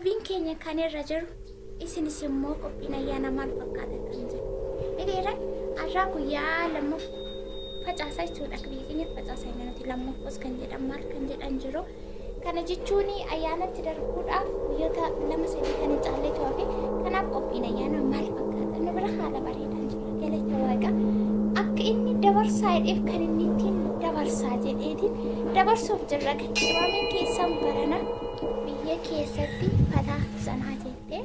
qophiin keenya kan irra jiru isinis immoo qophiin ayyaana maal fakkaata kan jiru. Egeera har'a guyyaa lammaffaa facaasaa jechuudha. Biyya keenyatti facaasaa inni nuti lammaffas kan jedhan maal kan jedhan jiru. Kana jechuun ayyaanatti darbuudhaaf guyyoota lama sadii kan hin caalle ta'e kanaaf qophiin ayyaana maal fakkaata nu bira haala bareedaan jira. Galata waaqa akka inni dabarsaa jedheef kan inni ittiin dabarsaa jedheetiin dabarsuuf jirra. Qophiin keessan barana biyya keessatti fataa sanaa jettee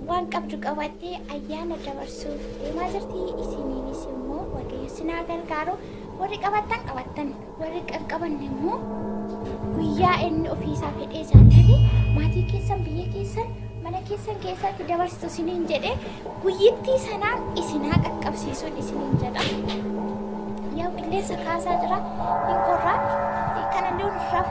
waan qabdu qabattee ayyaana dabarsuuf deemaa jirti. Isiniinis immoo waaqayyo sinaa gargaaru warri qabattan warri qaqqabanne immoo guyyaa inni ofiisaa fedhee jaallate maatii keessan biyya keessan mana keessan keessatti dabarsitu isiniin jedhee guyyittii sanaan isinaa qaqqabsiisuun isiniin jedha. Yaa qilleensa kaasaa jira hin qorraa kanallee irraa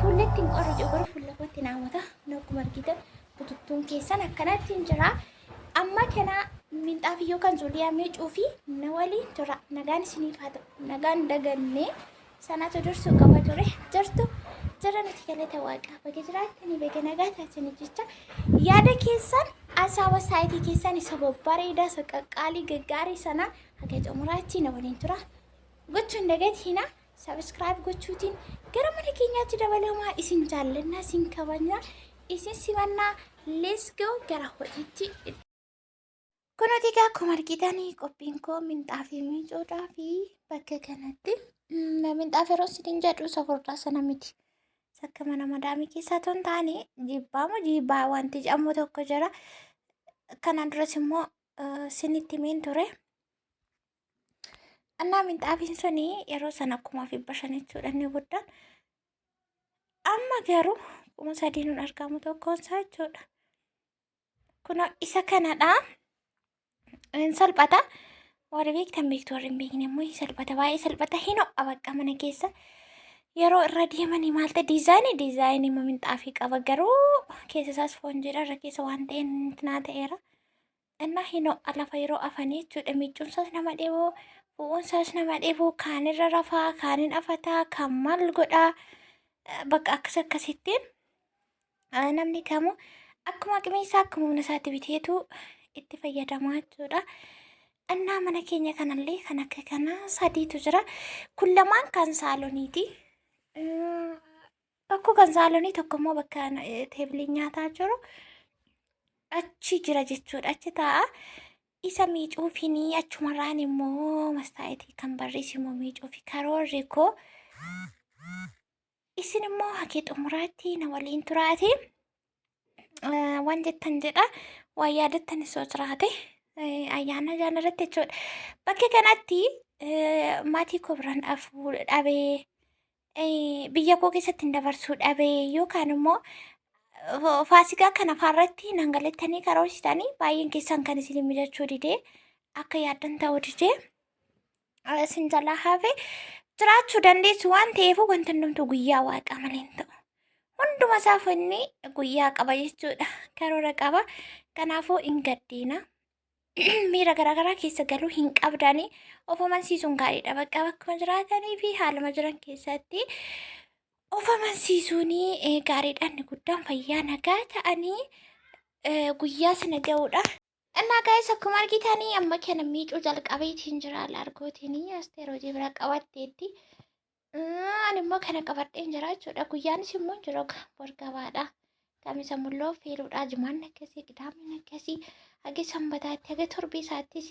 fuulletti hin qorra jogora fuulla kootti naamota akkuma argitan bututtuun keessan akkanatti hin jira. Amma kana minxaafiyyoo kan zuuliyaa miicuu fi na waliin tura. Nagaan isiniif haa ta'u. Nagaan dagannee sanatu dursuu qaba ture. Jirtu jira nuti galata waaqaa. Bakka jiraattanii bakka nagaa taatanii jecha yaada keessan asaaba saayitii keessan isa babbareedaa isa qaqqaalii gaggaarii sana haga xumuraatti na waliin tura. Gochuun dagatiina sabiskiraayib gochuutiin gara mana keenyaatti dabalamaa isin jaallannaa isin kabajnaa isin simannaa let's go gara hojiitti. Kunuti egaa akkuma argitanii qophiin koo minxaafii miicuudhaa fi bakka kanatti minxaafii yeroo isin jedhu isa furdaa sana miti. Akka mana madaamii keessaa otoo hin taane jibbaa wanti jedhamu tokko jira. Kanaan duras immoo isinitti himeen ture. Annaa minxaafiin suni yeroo sana 5,500 jechuudha inni guddaan. Amma garuu 3,000 nuun argamu tokkoon isaa jechuudha. Kunoo isa kanadha. Hin salphata. Warri beektan beektu warri hin beekne immoo hin salphata. Baay'ee salphata. Hin ho'a bakka mana keessa. Yeroo irra deemanii maal ta'e diizaayinii minxaafii qaba garuu keessa isaas foonjiidha irra keessa waan ta'een naa ta'eera. Innaa hin ho'a lafa yeroo afanii jechuudha. Miicuun isaas nama dheeboo bu'uun isaas nama dheeboo kaan irra rafaa kaan hin afataa kan maal godhaa bakka akkasittiin namni kamuu akkuma qimeessaa akkuma humna isaatti biteetu itti fayyadamaa jechuudha. Innaa mana keenya kanallee kan akka kanaa sadiitu jira. Kun lamaan kan saalooniiti. Tokko kan saaloonii tokko immoo bakka teebiliin nyaataa jiru achi jira jechuudha. Achi taa'a. Isa miicuufiin achumarraan immoo mastaayitii kan barreessu immoo miicuufi karoorri koo isin immoo haqee xumuraatti na waliin turaati. Waan jettan jedha waan yaadattan isoo jiraate ayyaana irratti jechuudha. Bakka kanatti maatii koo biraan dhabee biyya koo keessatti hin dabarsuu dhabee yookaan immoo faasikaa kana faarratti nangalettanii karoorsitanii baay'een keessan kan isin mijachuu didee akka yaaddan ta'uu didee isin jalaa hafe jiraachuu dandeessu waan ta'eef wanti hundumtuu guyyaa waaqaa malee hin ta'u. Hunduma isaaf inni guyyaa qaba jechuudha. Karoora qaba. Kanaafuu hin gaddiina. Miira garaagaraa keessa galuu hin qabdanii of amansiisuun gaariidha. Bakka bakkuma jiraatanii fi haaluma jiran keessatti of amansiisuun gaariidha. Inni guddaan fayyaa nagaa ta'anii guyyaa sana ga'uudha. Innaa gaa'is akkuma argitanii amma kana miicuu jalqabeetiin jira largootiin Asteer hojii bira qabatteetti. Ani immoo kana qabadheen jira jechuudha. Guyyaanis immoo jiru borgabaadha. Kamisa mulloo feeluudha. Jimaanni akkasii qidaamin akkasii hagi sanbataatti hagi torbii isaattis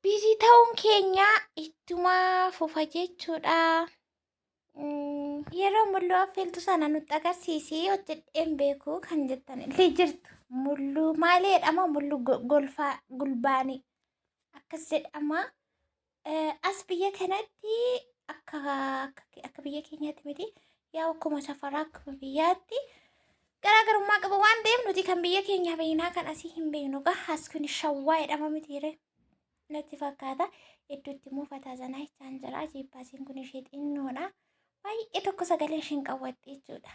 biizii ta'uun keenya ittuma fufa jechuudha. Yeroo mulluu affeeltu sana nutti agarsiisii hojjedheen beekuu kan jettan illee jirtu. Mulluu maal jedhama? Mulluu golfaa gulbaanii akkas jedhama. As biyya kanatti akka biyya keenyaatti miti yaa akkuma safaraa akkuma biyyaatti garaagarummaa qaba waan ta'eef nuti kan biyya keenya beeknaa kan asii hin beeknu as kun shawwaa jedhama mitiire natti fakkaata. Idduutti immoo fataa zanaa jechaan jira. Jibbaasiin kun ishee xinnoodha. Baay'ee tokko sagalee isheen qawwatte jechuudha.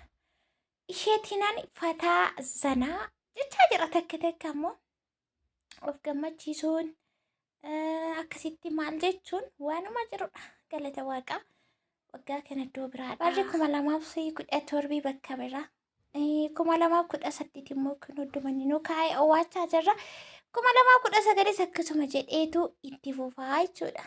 Isheetinaan fataa zanaa jechaa jira takka takka immoo of gammachiisuun akkasitti maal jechuun waanuma jirudha. Galata waaqaa waggaa kana iddoo biraadha. Barri 2017 bakka biraa kuma lamaa kudha saddeet immoo kun hoddomanii nu kaa'ee owaachaa jirra. Kuma lamaa kudha sagalee akkasuma jedheetu itti fufaa jechuudha.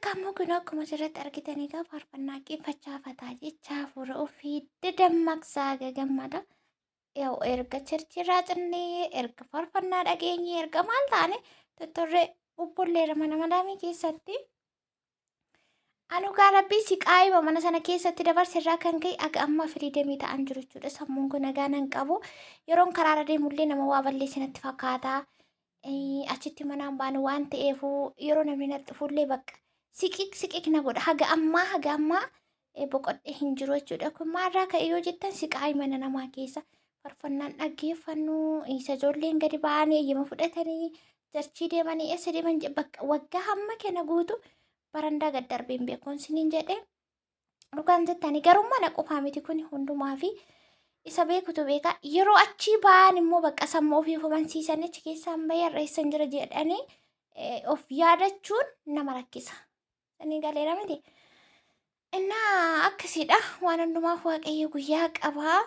Ammoo kun akkuma asirratti argitan egaa faarfannaa qeeffachaa jechaa fuula ofii dammaqsaa gammada. Erga chirchirraa xinnee erga faarfannaa dhageenye erga maal taane tottorree bubbolleera mana madaamii keessatti. Anugaa rabbii siqaayima mana sana keessatti dabarse irraa kan ka'e aga amma firiidamii ta'an jiru jechuudha. Sammuun kun nagaa nan qabu. Yeroon karaarra deemullee nama waa balleessinatti fakkaata. Achitti manaan baanu waan ta'eefuu yeroo namni naxxifullee bakka. Siqiq na godha haga ammaa boqodhee hin jiru jechuudha. Kun maalirraa ka'e yoo jettan siqaayii mana namaa keessa faarfannaan dhaggeeffannu isa ijoolleen gadi ba'anii eeyyama fudhatanii jarchii deemanii eessa deeman bakka waggaa hamma kenna guutu barandaa gad darbeen beekuun siniin jedhee dhugaan jettanii garuu mana qofaa miti kun hundumaa fi isa beekutu beeka yeroo achii ba'an immoo bakka sammuu ofii hubansiisan achi keessaan bahee irreessan jira jedhanii of yaadachuun nama rakkisa. Sanii galeera miti. Innaa akkasiidha waan hundumaaf waaqayyo guyyaa qabaa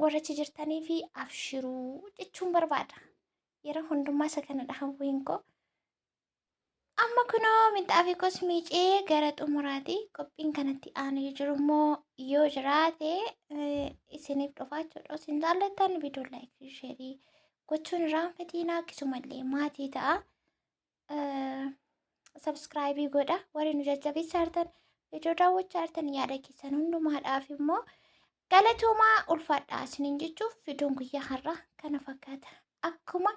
warra achi jirtanii fi abshiruu jechuun barbaada. Yeroo hundumaa isa kanadha hawwiin koo. Amma kunoo minxaafii kosmiicee gara xumuraati. Qophiin kanatti aanee jiru immoo yoo jiraate isiniif dhufaa jechuudha. Isin jaallattan viidiyoo laayikii sheerii gochuun irraanfatiin akkasumallee maatii ta'a. Subscribe godha warri nu jajjabeessaa jirtan viidiyoo daawwachaa jirtan yaada keessan hundumaadhaaf immoo galatoomaa ulfaadhaa isiniin jechuuf viidiyoon guyyaa har'aa kana fakkaata akkuma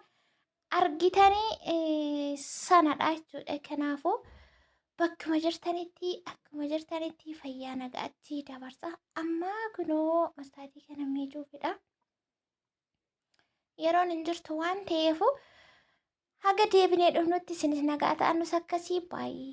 argitanii sanadha jechuudha. Kanaafuu bakkuma jirtanitti fayyaa nagaatti dabarsa. Amma kunoo mastaatii kana miicuufidha. Yeroon hin jirtu waan ta'eefu haga deebinee dhufnutti isinis nagaa ta'annus akkasii baay'ee.